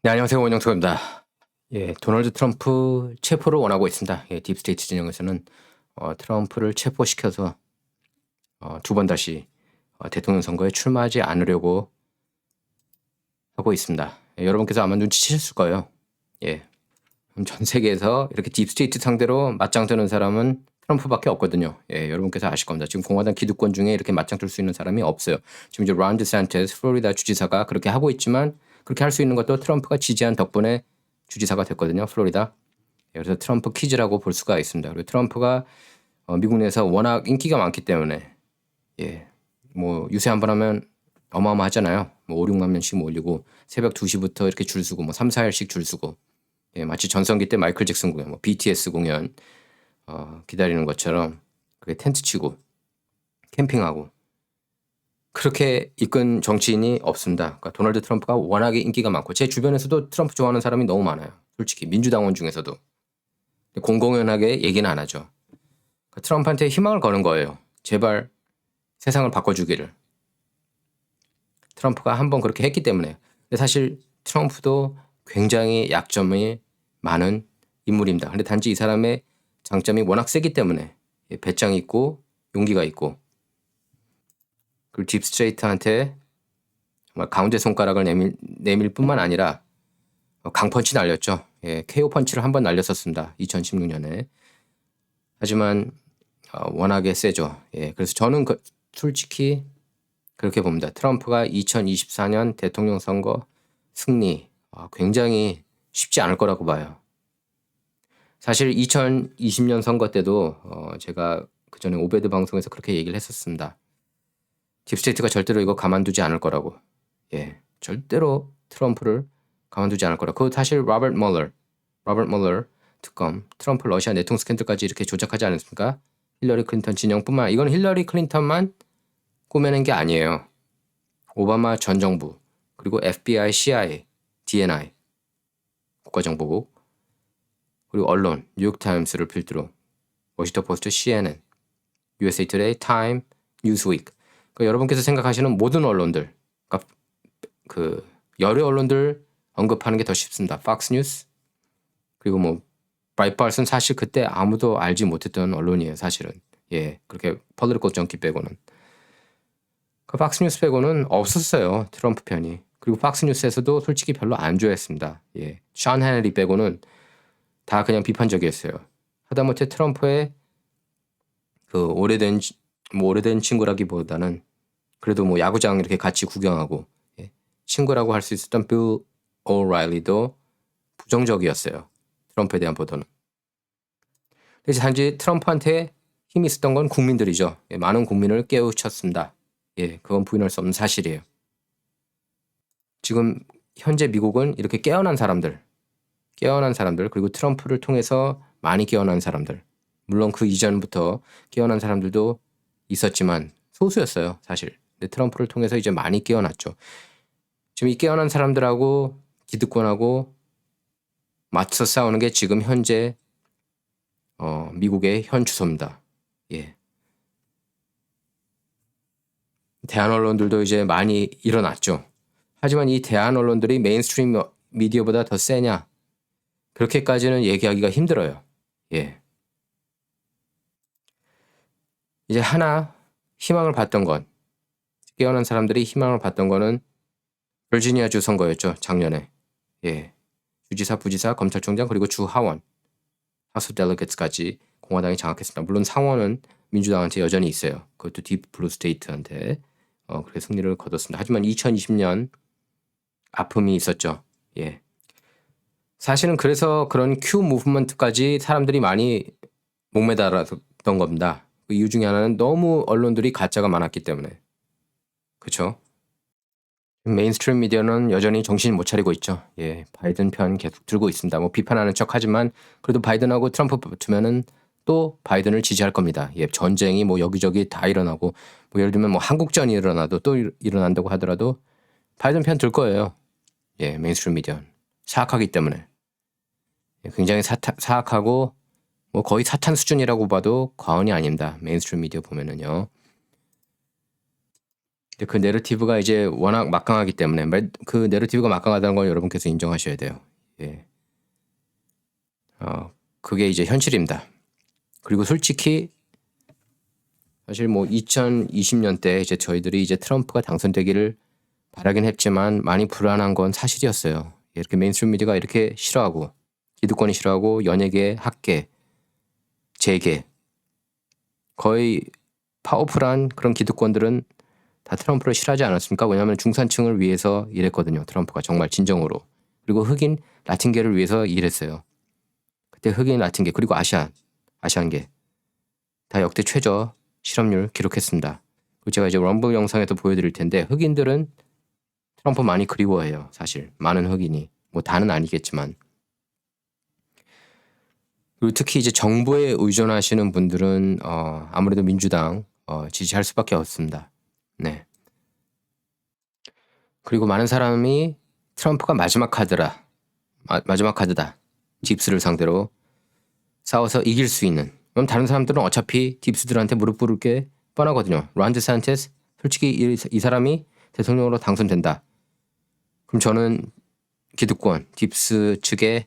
네, 안녕하세요. 원영석입니다. 예, 도널드 트럼프 체포를 원하고 있습니다. 예, 딥스테이트 진영에서는 트럼프를 체포시켜서 두 번 다시 대통령 선거에 출마하지 않으려고 하고 있습니다. 예, 여러분께서 아마 눈치채셨을 거예요. 예, 전 세계에서 이렇게 딥스테이트 상대로 맞짱 뜨는 사람은 트럼프밖에 없거든요. 예, 여러분께서 아실 겁니다. 지금 공화당 기득권 중에 이렇게 맞짱 뜰 수 있는 사람이 없어요. 지금 이제 론 디샌티스 플로리다 주지사가 그렇게 하고 있지만 그렇게 할 수 있는 것도 트럼프가 지지한 덕분에 주지사가 됐거든요. 플로리다. 예, 그래서 트럼프 퀴즈라고 볼 수가 있습니다. 그리고 트럼프가 미국 내에서 워낙 인기가 많기 때문에 예, 뭐 유세 한 번 하면 어마어마하잖아요. 뭐 5, 6만 명씩 몰리고 새벽 2시부터 이렇게 줄 서고 뭐 3, 4일씩 줄 서고 예, 마치 전성기 때 마이클 잭슨 공연, 뭐 BTS 공연 기다리는 것처럼 그게 텐트 치고 캠핑하고 그렇게 이끈 정치인이 없습니다. 그러니까 도널드 트럼프가 워낙에 인기가 많고 제 주변에서도 트럼프 좋아하는 사람이 너무 많아요. 솔직히 민주당원 중에서도 공공연하게 얘기는 안 하죠. 그러니까 트럼프한테 희망을 거는 거예요. 제발 세상을 바꿔주기를. 트럼프가 한번 그렇게 했기 때문에. 근데 사실 트럼프도 굉장히 약점이 많은 인물입니다. 근데 단지 이 사람의 장점이 워낙 세기 때문에 배짱이 있고 용기가 있고 그리고 딥스트레이트한테 정말 가운데 손가락을 내밀 뿐만 아니라 강펀치 날렸죠. 예, KO 펀치를 한번 날렸었습니다. 2016년에. 하지만 워낙에 세죠. 예, 그래서 저는 솔직히 그렇게 봅니다. 트럼프가 2024년 대통령 선거 승리 굉장히 쉽지 않을 거라고 봐요. 사실 2020년 선거 때도 제가 그 전에 오베드 방송에서 그렇게 얘기를 했었습니다. 딥스테이트가 절대로 이거 가만두지 않을 거라고. 예, 절대로 트럼프를 가만두지 않을 거라. 그 사실 로버트 멀러 특검, 트럼프 러시아 내통 스캔들까지 이렇게 조작하지 않았습니까? 힐러리 클린턴 진영뿐만 이건 힐러리 클린턴만 꾸며낸 게 아니에요. 오바마 전 정부 그리고 FBI, CIA, DNI 국가정보국 그리고 언론 뉴욕타임스를 필두로 워싱턴 포스트, CNN, USA Today, Time, Newsweek 그러니까 여러분께서 생각하시는 모든 언론들 그러니까 그 여러 언론들 언급하는 게 더 쉽습니다. 팍스 뉴스 그리고 뭐 브라이트바트는 사실 그때 아무도 알지 못했던 언론이에요. 사실은 예 그렇게 펄리티컬 정치 빼고는 그 팍스 뉴스 빼고는 없었어요. 트럼프 편이. 그리고 팍스 뉴스에서도 솔직히 별로 안 좋아했습니다. 예, 션 해너리 빼고는 다 그냥 비판적이었어요. 하다못해 트럼프의 그 오래된 친구라기보다는 그래도 뭐 야구장 이렇게 같이 구경하고 예, 친구라고 할 수 있었던 빌 오라일리도 부정적이었어요. 트럼프에 대한 보도는. 그래서 단지 트럼프한테 힘이 있었던 건 국민들이죠. 예, 많은 국민을 깨우쳤습니다. 예, 그건 부인할 수 없는 사실이에요. 지금 현재 미국은 이렇게 깨어난 사람들 그리고 트럼프를 통해서 많이 깨어난 사람들 물론 그 이전부터 깨어난 사람들도 있었지만 소수였어요 사실. 근데 트럼프를 통해서 이제 많이 깨어났죠. 지금 이 깨어난 사람들하고 기득권하고 맞서 싸우는 게 지금 현재 미국의 현 주소입니다. 예. 대한 언론들도 이제 많이 일어났죠. 하지만 이 대한 언론들이 메인스트림 미디어보다 더 세냐? 그렇게까지는 얘기하기가 힘들어요. 예. 이제 하나 희망을 봤던 건 깨어난 사람들이 희망을 봤던 거는 버지니아주 선거였죠. 작년에. 예. 주지사, 부지사, 검찰총장 그리고 주 하원 하우스 델리게이츠까지 공화당이 장악했습니다. 물론 상원은 민주당한테 여전히 있어요. 그것도 딥 블루 스테이트한테 그렇게 승리를 거뒀습니다. 하지만 2020년 아픔이 있었죠. 예. 사실은 그래서 그런 큐 무브먼트까지 사람들이 많이 목매달았던 겁니다. 그 이유 중에 하나는 너무 언론들이 가짜가 많았기 때문에. 그렇죠? 메인스트림 미디어는 여전히 정신 못 차리고 있죠. 예, 바이든 편 계속 들고 있습니다. 뭐 비판하는 척하지만 그래도 바이든하고 트럼프 붙으면은 또 바이든을 지지할 겁니다. 예, 전쟁이 뭐 여기저기 다 일어나고 뭐 예를 들면 뭐 한국전이 일어나도 또 일어난다고 하더라도 바이든 편 들 거예요. 예, 메인스트림 미디어는 사악하기 때문에 예, 굉장히 사악하고 뭐 거의 사탄 수준이라고 봐도 과언이 아닙니다. 메인스트림 미디어 보면은요. 근데 그 내러티브가 이제 워낙 막강하기 때문에 그 내러티브가 막강하다는 걸 여러분께서 인정하셔야 돼요. 예. 그게 이제 현실입니다. 그리고 솔직히 사실 뭐 2020년 때 이제 저희들이 이제 트럼프가 당선되기를 바라긴 했지만 많이 불안한 건 사실이었어요. 이렇게 메인스트림 미디어가 이렇게 싫어하고 기득권이 싫어하고 연예계, 학계, 재계 거의 파워풀한 그런 기득권들은 다 트럼프를 싫어하지 않았습니까? 왜냐하면 중산층을 위해서 일했거든요. 트럼프가 정말 진정으로. 그리고 흑인 라틴계를 위해서 일했어요. 그때 흑인 라틴계 그리고 아시안계 다 역대 최저 실업률 기록했습니다. 그리고 제가 이제 럼블 영상에서 보여드릴 텐데 흑인들은 트럼프 많이 그리워해요. 사실 많은 흑인이 뭐 다는 아니겠지만 그리고 특히 이제 정부에 의존하시는 분들은 아무래도 민주당 지지할 수밖에 없습니다. 네. 그리고 많은 사람이 트럼프가 마지막 카드다. 딥스를 상대로 싸워서 이길 수 있는. 그럼 다른 사람들은 어차피 딥스들한테 무릎 꿇을 게 뻔하거든요. 론 디샌티스 솔직히 이 사람이 대통령으로 당선된다. 그럼 저는 기득권 딥스 측에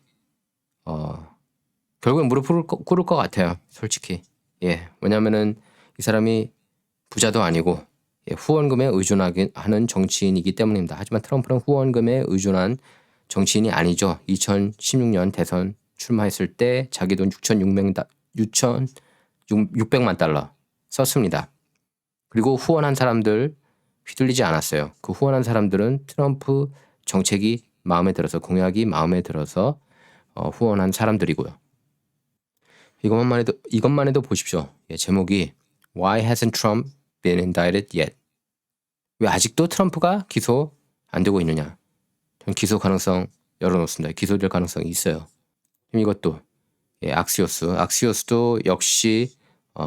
결국엔 무릎을 꿇을 것 같아요. 솔직히. 예. 왜냐면은 이 사람이 부자도 아니고 후원금에 의존하는 정치인이기 때문입니다. 하지만 트럼프는 후원금에 의존한 정치인이 아니죠. 2016년 대선 출마했을 때 자기 돈 6,600만 달러 썼습니다. 그리고 후원한 사람들 휘둘리지 않았어요. 그 후원한 사람들은 트럼프 정책이 마음에 들어서 공약이 마음에 들어서 후원한 사람들이고요. 이것만 해도 보십시오. 제목이 Why hasn't Trump been indicted yet? 왜 아직도 트럼프가 기소 안 되고 있느냐? 전 기소 가능성 열어놓습니다. 기소될 가능성이 있어요. 이것도 악시오스도 역시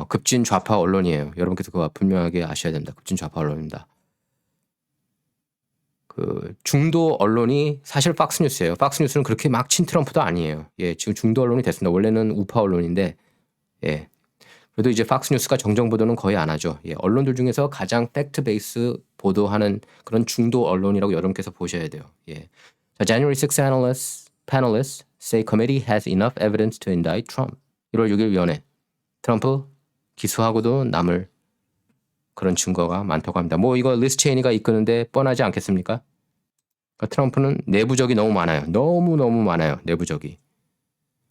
급진 좌파 언론이에요. 여러분께서 그거 분명하게 아셔야 됩니다. 급진 좌파 언론입니다. 그 중도 언론이 사실 팍스뉴스예요. 팍스뉴스는 그렇게 막 친트럼프도 아니에요. 지금 중도 언론이 됐습니다. 원래는 우파 언론인데 그래도 이제 팍스뉴스가 정정 보도는 거의 안 하죠. 언론들 중에서 가장 팩트 베이스 보도하는 그런 중도 언론이라고 여러분께서 보셔야 돼요. 자, January 6 panelists say committee has enough evidence to indict Trump. 1월 6일 위원회 트럼프 기소하고도 남을 그런 증거가 많다고 합니다. 뭐 이거 리스 체이니가 이끄는데 뻔하지 않겠습니까? 그러니까 트럼프는 내부적이 너무 많아요. 너무 많아요. 내부적이.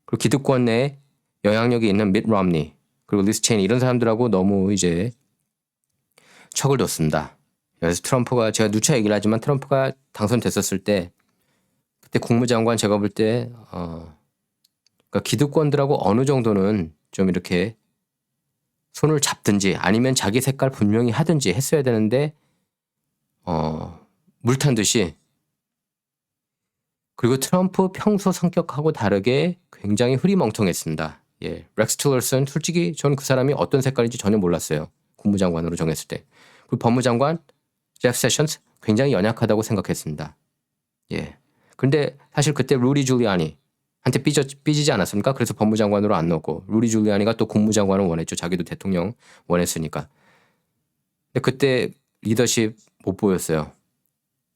그리고 기득권 내에 영향력이 있는 밋 롬니 그리고 리스 체이니 이런 사람들하고 너무 이제 척을 뒀습니다. 그래서 트럼프가 제가 누차 얘기를 하지만 트럼프가 당선됐었을 때 그때 국무장관 제가 볼 때 그러니까 기득권들하고 어느 정도는 좀 이렇게 손을 잡든지 아니면 자기 색깔 분명히 하든지 했어야 되는데 물탄 듯이 그리고 트럼프 평소 성격하고 다르게 굉장히 흐리멍텅했습니다. 렉스 틸러슨 솔직히 저는 그 사람이 어떤 색깔인지 전혀 몰랐어요. 국무장관으로 정했을 때. 그리고 법무장관 제프 세션스 굉장히 연약하다고 생각했습니다. 근데 사실 그때 루디 줄리아니 한테 삐지지 않았습니까? 그래서 법무장관으로 안 넣었고 루디 줄리아니가 또 국무장관을 원했죠. 자기도 대통령 원했으니까. 근데 그때 리더십 못 보였어요.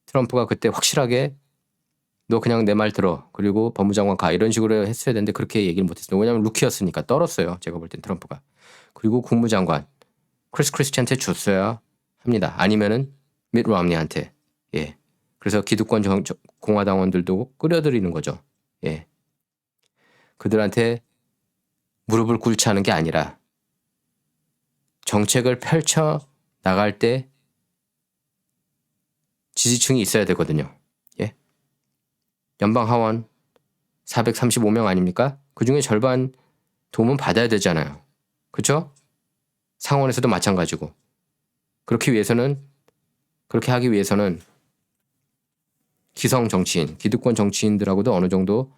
트럼프가 그때 확실하게 너 그냥 내 말 들어. 그리고 법무장관 가. 이런 식으로 했어야 되는데 그렇게 얘기를 못했어요. 왜냐하면 루키였으니까 떨었어요. 제가 볼 땐 트럼프가. 그리고 국무장관 크리스티한테 줬어야 합니다. 아니면은 밋 롬니한테. 그래서 기득권 공화당원들도 끌어들이는 거죠. 그들한테 무릎을 꿇지 않은 게 아니라 정책을 펼쳐 나갈 때 지지층이 있어야 되거든요. 연방 하원 435명 아닙니까? 그중에 절반 도움은 받아야 되잖아요. 그렇죠? 상원에서도 마찬가지고. 그렇게 하기 위해서는 기성 정치인, 기득권 정치인들하고도 어느 정도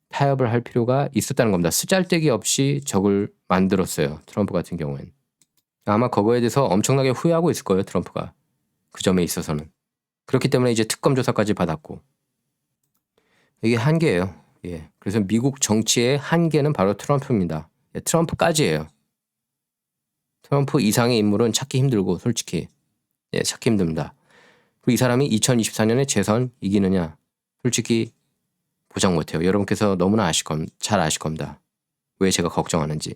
타협을 할 필요가 있었다는 겁니다. 쓰잘데기 없이 적을 만들었어요. 트럼프 같은 경우엔. 아마 그거에 대해서 엄청나게 후회하고 있을 거예요. 트럼프가. 그 점에 있어서는. 그렇기 때문에 이제 특검 조사까지 받았고. 이게 한계예요. 그래서 미국 정치의 한계는 바로 트럼프입니다. 트럼프까지예요. 트럼프 이상의 인물은 찾기 힘들고 솔직히. 예, 찾기 힘듭니다. 그리고 이 사람이 2024년에 재선 이기느냐? 솔직히 보장 못해요. 여러분께서 너무나 잘 아실 겁니다. 왜 제가 걱정하는지.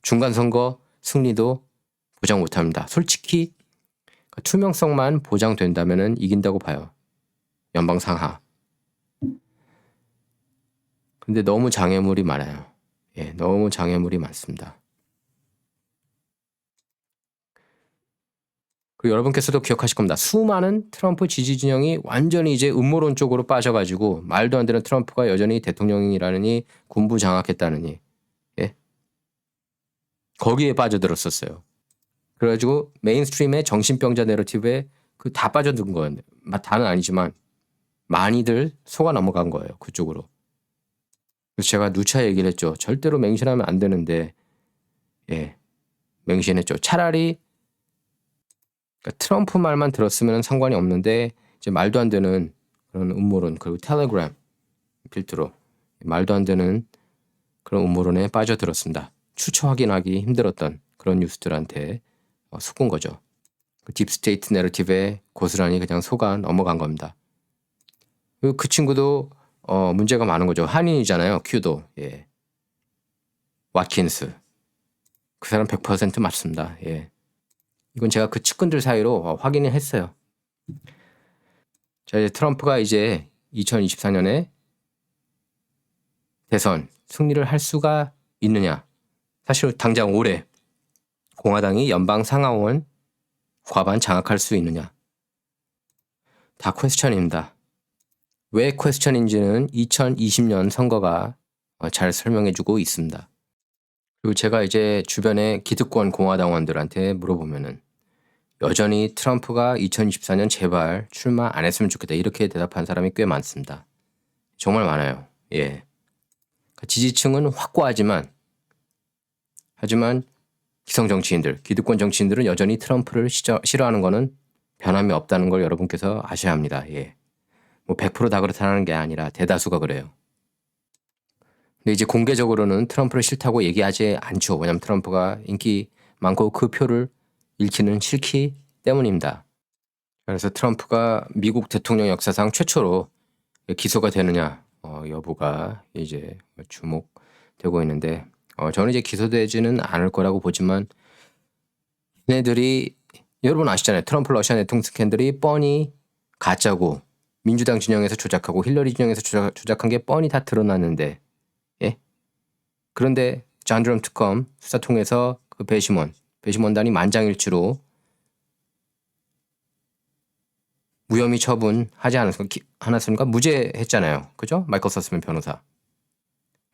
중간선거 승리도 보장 못합니다. 솔직히 투명성만 보장된다면 이긴다고 봐요. 연방 상하. 근데 너무 장애물이 많아요. 예, 너무 장애물이 많습니다. 그리고 여러분께서도 기억하실 겁니다. 수많은 트럼프 지지 진영이 완전히 이제 음모론 쪽으로 빠져가지고 말도 안 되는 트럼프가 여전히 대통령이라느니 군부 장악했다느니 예? 거기에 빠져들었었어요. 그래가지고 메인스트림의 정신병자 내러티브에 그 다 빠져든 거예요. 다는 아니지만 많이들 속아 넘어간 거예요. 그쪽으로. 그래서 제가 누차 얘기를 했죠. 절대로 맹신하면 안 되는데 예, 맹신했죠. 차라리 그러니까 트럼프 말만 들었으면 상관이 없는데 이제 말도 안 되는 그런 음모론 그리고 텔레그램 필두로 말도 안 되는 그런 음모론에 빠져들었습니다. 추처 확인하기 힘들었던 그런 뉴스들한테 속은 거죠. 그 딥스테이트 내러티브에 고스란히 그냥 속아 넘어간 겁니다. 그 친구도 문제가 많은 거죠. 한인이잖아요. 큐도. 예. 왓킨스. 그 사람 100% 맞습니다. 예. 이건 제가 그 측근들 사이로 확인을 했어요. 자, 이제 트럼프가 이제 2024년에 대선 승리를 할 수가 있느냐. 사실 당장 올해 공화당이 연방 상하원 과반 장악할 수 있느냐. 다 퀘스천입니다. 왜 퀘스천인지는 2020년 선거가 잘 설명해주고 있습니다. 그리고 제가 이제 주변에 기득권 공화당원들한테 물어보면은 여전히 트럼프가 2024년 제발 출마 안 했으면 좋겠다 이렇게 대답한 사람이 꽤 많습니다. 정말 많아요. 예. 지지층은 확고하지만 하지만 기성 정치인들, 기득권 정치인들은 여전히 트럼프를 싫어하는 거는 변함이 없다는 걸 여러분께서 아셔야 합니다. 예. 뭐 100%다 그렇다는 게 아니라 대다수가 그래요. 근데 이제 공개적으로는 트럼프를 싫다고 얘기하지 않죠. 왜냐하면 트럼프가 인기 많고 그 표를 잃기는 싫기 때문입니다. 그래서 트럼프가 미국 대통령 역사상 최초로 기소가 되느냐 여부가 이제 주목되고 있는데 저는 이제 기소되지는 않을 거라고 보지만 얘네들이 여러분 아시잖아요. 트럼프 러시아 내통 스캔들이 뻔히 가짜고 민주당 진영에서 조작하고 힐러리 진영에서 조작한 게 뻔히 다 드러났는데 예? 그런데 존 드럼 특검 수사 통해서 그 배심원단이 만장일치로 무혐의 처분하지 않았습니까? 무죄했잖아요. 그죠? 마이클 서스맨 변호사.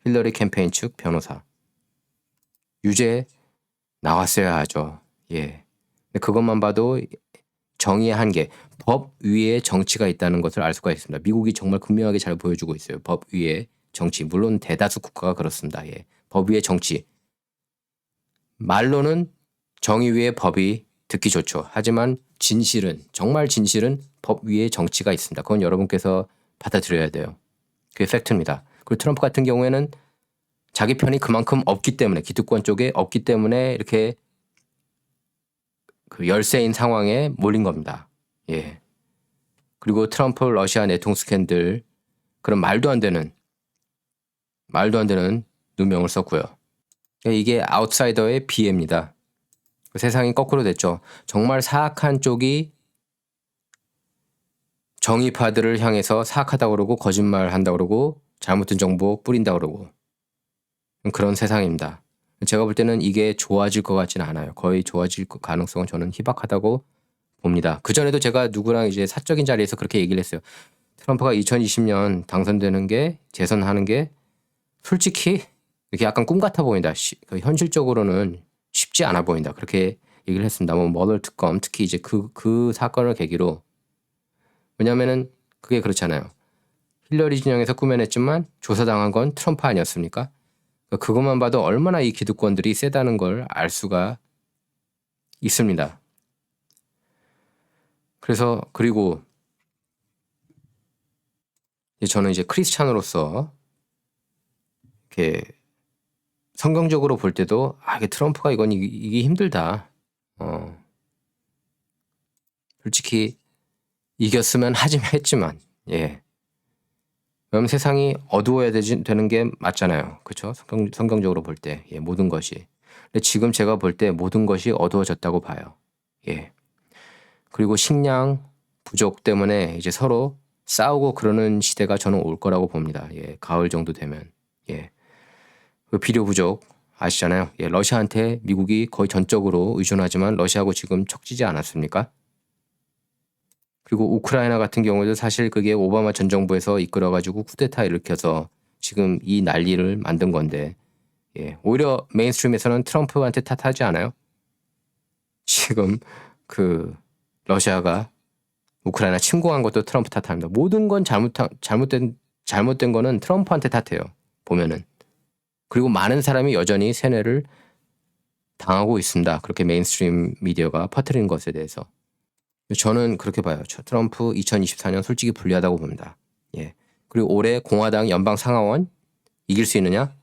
힐러리 캠페인 측 변호사. 유죄 나왔어야 하죠. 예. 근데 그것만 봐도 정의의 한계, 법 위에 정치가 있다는 것을 알 수가 있습니다. 미국이 정말 극명하게 잘 보여주고 있어요. 법 위에 정치. 물론 대다수 국가가 그렇습니다. 예. 법 위에 정치. 말로는 정의 위에 법이 듣기 좋죠. 하지만 진실은 정말 진실은 법 위에 정치가 있습니다. 그건 여러분께서 받아들여야 돼요. 그게 팩트입니다. 그리고 트럼프 같은 경우에는 자기 편이 그만큼 없기 때문에 기득권 쪽에 없기 때문에 이렇게 그 열세인 상황에 몰린 겁니다. 예. 그리고 트럼프 러시아 내통 스캔들 그런 말도 안 되는 누명을 썼고요. 이게 아웃사이더의 비애입니다. 세상이 거꾸로 됐죠. 정말 사악한 쪽이 정의파들을 향해서 사악하다고 그러고 거짓말한다고 그러고 잘못된 정보 뿌린다고 그러고 그런 세상입니다. 제가 볼 때는 이게 좋아질 것 같지는 않아요. 거의 좋아질 가능성은 저는 희박하다고 봅니다. 그전에도 제가 누구랑 이제 사적인 자리에서 그렇게 얘기를 했어요. 트럼프가 2020년 당선되는 게 재선하는 게 솔직히 이렇게 약간 꿈 같아 보인다. 현실적으로는 쉽지 않아 보인다. 그렇게 얘기를 했습니다. 뭐 머더 특검 특히 이제 그 사건을 계기로 왜냐면은 그게 그렇잖아요. 힐러리 진영에서 꾸며냈지만 조사당한 건 트럼프 아니었습니까? 그것만 봐도 얼마나 이 기득권들이 세다는 걸 알 수가 있습니다. 그래서 그리고 저는 이제 크리스찬으로서 이렇게 성경적으로 볼 때도 이게 트럼프가 이건 이기 힘들다. 솔직히 이겼으면 하지만 했지만 예. 그럼 세상이 어두워야 되는 게 맞잖아요. 그렇죠? 성경적으로 볼 때 모든 것이. 근데 지금 제가 볼 때 모든 것이 어두워졌다고 봐요. 예. 그리고 식량 부족 때문에 이제 서로 싸우고 그러는 시대가 저는 올 거라고 봅니다. 예. 가을 정도 되면. 예. 그 비료 부족 아시잖아요. 예. 러시아한테 미국이 거의 전적으로 의존하지만 러시아하고 지금 척지지 않았습니까? 그리고 우크라이나 같은 경우에도 사실 그게 오바마 전 정부에서 이끌어가지고 쿠데타 일으켜서 지금 이 난리를 만든 건데, 예. 오히려 메인스트림에서는 트럼프한테 탓하지 않아요? 지금 그 러시아가 우크라이나 침공한 것도 트럼프 탓합니다. 모든 건 잘못된 거는 트럼프한테 탓해요. 보면은. 그리고 많은 사람이 여전히 세뇌를 당하고 있습니다. 그렇게 메인스트림 미디어가 퍼뜨리는 것에 대해서. 저는 그렇게 봐요. 트럼프 2024년 솔직히 불리하다고 봅니다. 예. 그리고 올해 공화당 연방 상하원 이길 수 있느냐?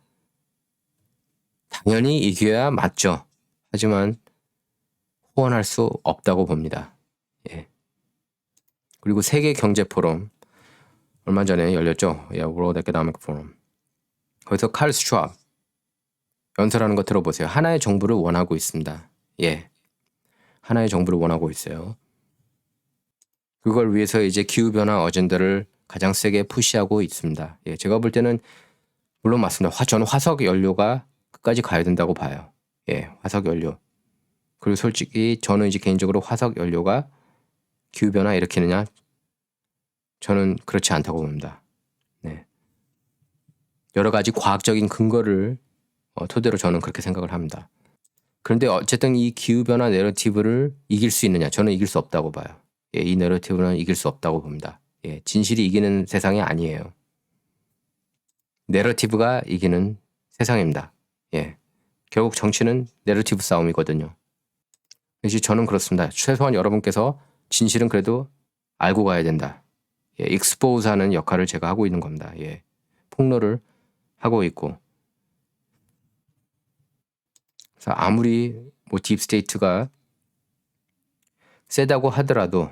당연히 이겨야 맞죠. 하지만 후원할 수 없다고 봅니다. 예. 그리고 세계 경제 포럼 얼마 전에 열렸죠. World Economic Forum. 거기서 칼 스촨 연설하는 거 들어보세요. 하나의 정부를 원하고 있습니다. 예. 하나의 정부를 원하고 있어요. 그걸 위해서 이제 기후변화 어젠다를 가장 세게 푸시하고 있습니다. 예, 제가 볼 때는 물론 맞습니다. 저는 화석 연료가 끝까지 가야 된다고 봐요. 예, 화석 연료. 그리고 솔직히 저는 이제 개인적으로 화석 연료가 기후변화 일으키느냐? 저는 그렇지 않다고 봅니다. 네. 여러 가지 과학적인 근거를 토대로 저는 그렇게 생각을 합니다. 그런데 어쨌든 이 기후변화 내러티브를 이길 수 있느냐? 저는 이길 수 없다고 봐요. 예, 이 내러티브는 이길 수 없다고 봅니다. 예, 진실이 이기는 세상이 아니에요. 내러티브가 이기는 세상입니다. 예, 결국 정치는 내러티브 싸움이거든요. 그래서 저는 그렇습니다. 최소한 여러분께서 진실은 그래도 알고 가야 된다. 예, 익스포즈하는 역할을 제가 하고 있는 겁니다. 예, 폭로를 하고 있고. 그래서 아무리 뭐 딥스테이트가 세다고 하더라도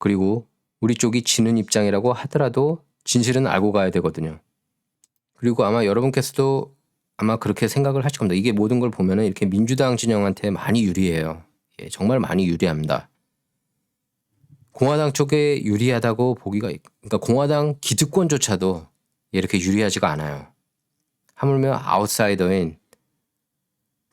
그리고 우리 쪽이 지는 입장이라고 하더라도 진실은 알고 가야 되거든요. 그리고 아마 여러분께서도 아마 그렇게 생각을 하실 겁니다. 이게 모든 걸 보면은 이렇게 민주당 진영한테 많이 유리해요. 예, 정말 많이 유리합니다. 공화당 쪽에 유리하다고 보기가, 그러니까 공화당 기득권조차도 이렇게 유리하지가 않아요. 하물며 아웃사이더인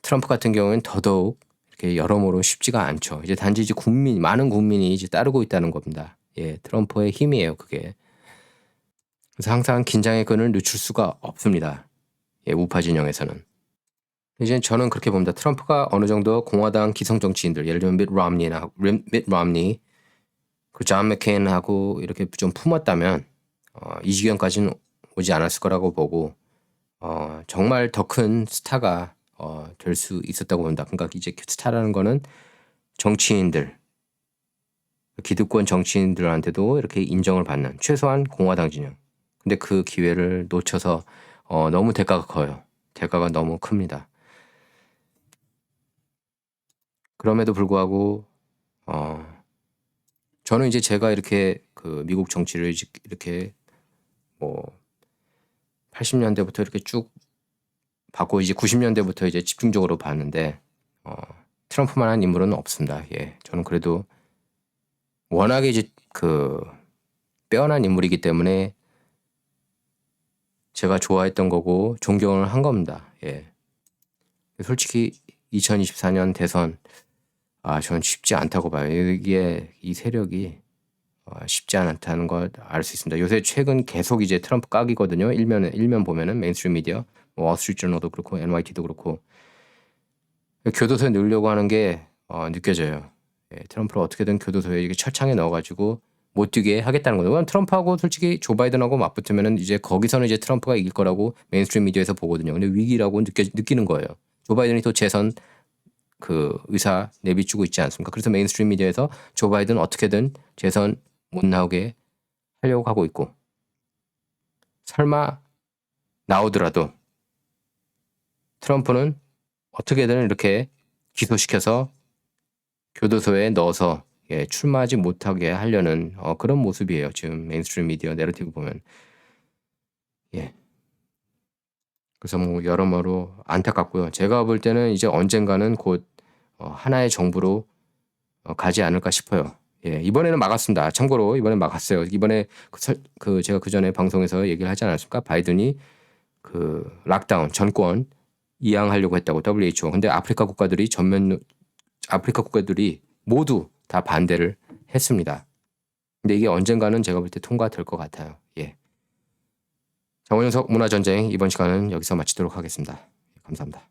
트럼프 같은 경우는 더더욱 이렇게 여러모로 쉽지가 않죠. 이제 단지 이제 많은 국민이 이제 따르고 있다는 겁니다. 예, 트럼프의 힘이에요, 그게. 그래서 항상 긴장의 끈을 늦출 수가 없습니다. 예, 우파 진영에서는. 이제 저는 그렇게 봅니다. 트럼프가 어느 정도 공화당 기성 정치인들, 예를 들면 밋 롬니, 그 존 맥케인하고 이렇게 좀 품었다면 이 지경까지는 오지 않았을 거라고 보고 정말 더 큰 스타가 될 수 있었다고 봅니다. 그러니까 이제 스타라는 거는 정치인들, 기득권 정치인들한테도 이렇게 인정을 받는 최소한 공화당 진영. 근데 그 기회를 놓쳐서 너무 대가가 커요. 대가가 너무 큽니다. 그럼에도 불구하고 저는 이제 제가 이렇게 그 미국 정치를 이렇게 뭐 80년대부터 이렇게 쭉 봤고 이제 90년대부터 이제 집중적으로 봤는데 트럼프만한 인물은 없습니다. 예, 저는 그래도 워낙에 이제 그 빼어난 인물이기 때문에 제가 좋아했던 거고 존경을 한 겁니다. 예, 솔직히 2024년 대선 저는 쉽지 않다고 봐요. 이게 이 세력이 쉽지 않다는 걸 알 수 있습니다. 요새 최근 계속 이제 트럼프 깍이거든요. 일면 보면은 메인스트림 미디어, 월스트리트저널도 그렇고 NYT도 그렇고 교도소에 넣으려고 하는 게 느껴져요. 예, 트럼프를 어떻게든 교도소에 이렇게 철창에 넣어가지고 못 뛰게 하겠다는 거예요. 왜냐면 트럼프하고 솔직히 조 바이든하고 맞붙으면은 이제 거기서는 이제 트럼프가 이길 거라고 메인스트림 미디어에서 보거든요. 근데 위기라고 느끼는 거예요. 조 바이든이 또 재선 그 의사 내비추고 있지 않습니까? 그래서 메인스트림 미디어에서 조 바이든 어떻게든 재선 못 나오게 하려고 하고 있고 설마 나오더라도 트럼프는 어떻게든 이렇게 기소시켜서 교도소에 넣어서 출마하지 못하게 하려는 그런 모습이에요. 지금 메인스트림 미디어 내러티브 보면. 예. 그래서 뭐 여러모로 안타깝고요. 제가 볼 때는 이제 언젠가는 곧 하나의 정부로 가지 않을까 싶어요. 예, 이번에는 막았습니다. 참고로 이번에 막았어요. 이번에 제가 그 전에 방송에서 얘기를 하지 않았습니까? 바이든이 그 락다운 전권 이양하려고 했다고 WHO. 근데 아프리카 국가들이 모두 다 반대를 했습니다. 근데 이게 언젠가는 제가 볼 때 통과될 것 같아요. 예. 정원영석 문화전쟁 이번 시간은 여기서 마치도록 하겠습니다. 감사합니다.